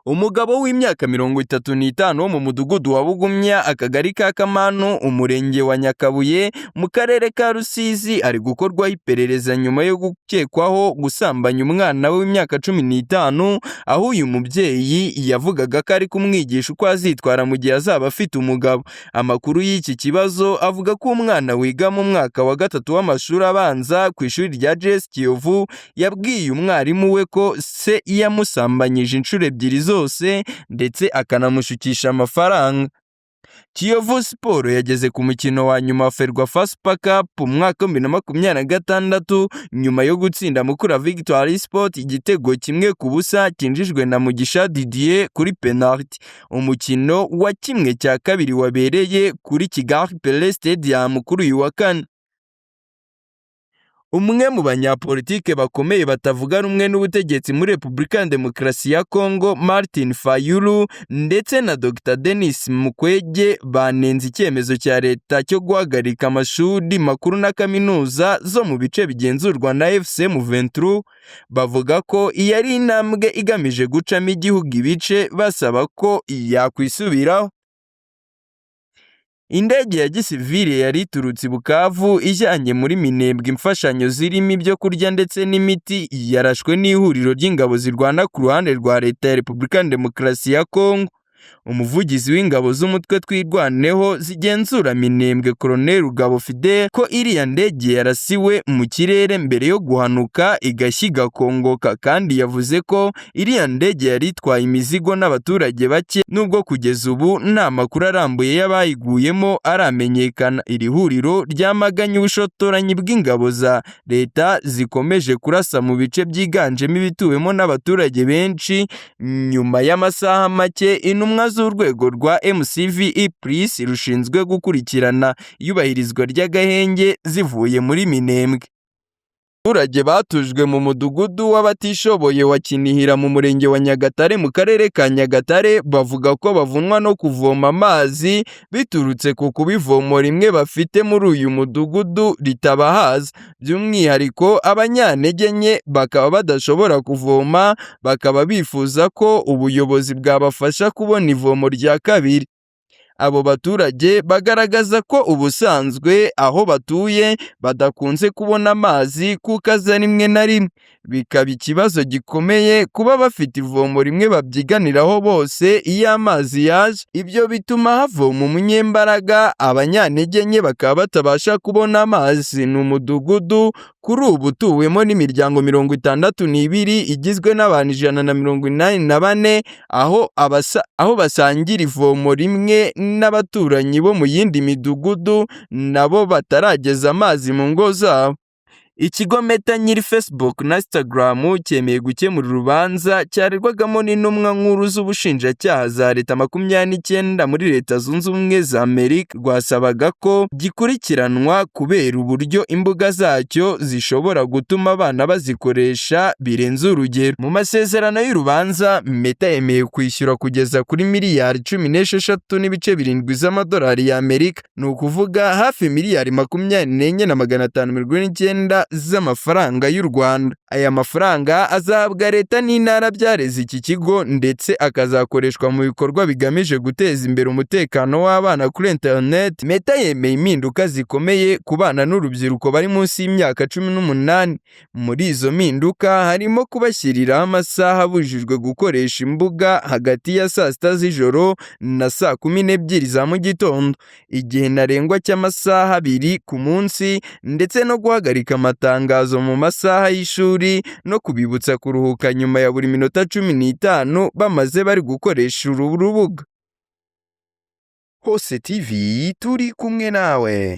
Umugabo w'imyaka 35 wo mu mudugudu wa Bugumya, akagari ka Kamanu, umurenge wa Nyakabuye, mu karere ka Rusizi, ari gukorwaho iperereza nyuma yo gukekwaho gusambanya umwana w'imyaka 15, aho uyu mubyeyi yavugaga ko ari kumwigisha uko azitwara mu gihe azaba afite umugabo. Amakuru y'iki kibazo avuga ko umwana wiga mu mwaka wa 3 w'amashuri abanza ku ishuri rya JS Kiyovu yabwiye umwarimu we ko se yamusambanyije inshuro ebyiri zose ndetse akanamushukisha amafaranga. Kiyovu Sport yageze ku mukino wa nyuma wa Ferwafa Super Cup mu mwaka wa 2026 nyuma yo gutsinda Mukura Victory Sport igitego 1-0 cyinjijwe na Mugisha Didier kuri penalty. Umukino wa kimwe cya kabiri wabereye kuri Kigali Pele Stadium kuri uyu wa kane. Umwe mu banyapolitike bakomeye batavuga rumwe n'ubutegetsi muri Repubulika ya Demokarasi ya Kongo, Martin Fayulu, ndetse na Dr Denis Mukwege banenze icyemezo cya leta cyo guhagarika amashuri makuru na kaminuza zo mu bice bigenzurwa na FC/M23. Bavuga ko iyo ari intambwe igamije gucamo igihugu ibice, basaba ko yakwisubiraho. Indege ya gisivile yari iturutse Bukavu ijyanye muri Minembwe imfashanyo zirimo ibyo kurya ndetse n'imiti, yarashwe n'ihuriro ry'ingabo zirwana ku ruhande rwa leta ya Repubulika ya Demokarasi ya Kongo. Umuvugizi w'ingabo z'umutwe twirwaneho zigenzura Minembwe, Colonel Rugabo Fidel, ko iriya ndege yarasiwe mu kirere mbere yo guhanuka igashyiga kongoka, kandi yavuze ko iriya ndege yari itwaye imizigo n'abaturage bake, nubwo kugeza ubu nta makuru arambuye y'abayiguyemo aramenyekana. Iri huriro ryamaganye ubushotoranyi bw'ingabo za leta zikomeje kurasa mu bice byiganjemo ibituwemo n'abaturage benshi. Nyuma y'amasaha make, intumwa z'urwego rwa MCVE+ rushinzwe gukurikirana iyubahirizwa ry'agahenge zivuye muri Minembwe. Abaturage batujwe mu mudugudu w'abatishoboye wa Kinihira mu murenge wa Nyagatare mu karere ka Nyagatare bavuga ko bavunwa no kuvoma amazi biturutse ku kubivomo rimwe bafite muri uyu mudugudu ritabahaza. By'umwihariko abanyantege nke bakaba badashobora kuvoma, bakaba bifuza ko ubuyobozi bwabafasha kubona ivomo rya kabiri. Abo baturage bagaragaza ko ubusanzwe aho batuye badakunze kubona amazi kuko aza rimwe na rimwe, bikaba ikibazo gikomeye kuba bafite ivomo rimwe babyiganiraho bose iyo amazi yaje. Ibyo bituma havoma umunyembaraga, abanyantege nke bakaba batabasha kubona amazi. Ni umudugudu kuri ubu utuwemo n'imiryango 62 igizwe n'abantu 184, aho basangira ivomo rimwe n'abaturanyi bo mu yindi midugudu nabo batarageza amazi mu ngo zabo. Ikigo Meta nyiri Facebook na Instagram cyemeye gukemura urubanza cyarirwagamo n'intumwa nkuru z'ubushinjacyaha za leta 29 muri Leta Zunze Ubumwe za Amerika, rwasabaga ko gikurikiranwa kubera uburyo imbuga zacyo zishobora gutuma abana bazikoresha birenze urugero. Mu masezerano y'urubanza, Meta yemeye kwishyura kugeza kuri miliyari 16.7 z'amadolari y'Amerika, ni ukuvuga hafi miliyari 24,599 z'amafaranga y'u Rwanda. Aya mafaranga azahabwa leta n'intara byareze iki kigo, ndetse akazakoreshwa mu bikorwa bigamije guteza imbere umutekano w'abana kuri internet. Meta yemeye impinduka zikomeye ku bana n'urubyiruko bari munsi y'imyaka 18. Muri izo mpinduka harimo kubashyiriraho amasaha abujijwe gukoresha imbuga hagati ya saa 6 z'ijoro na saa 12 za mu gitondo, igihe ntarengwa cy'amasaha 2 ku munsi, ndetse no guhagarika amatangazo mu masaha y'ishuri no kubibutsa kuruhuka nyuma ya buri minota 15 bamaze bari gukoresha uru rubuga. Hose TV turi kumwe nawe.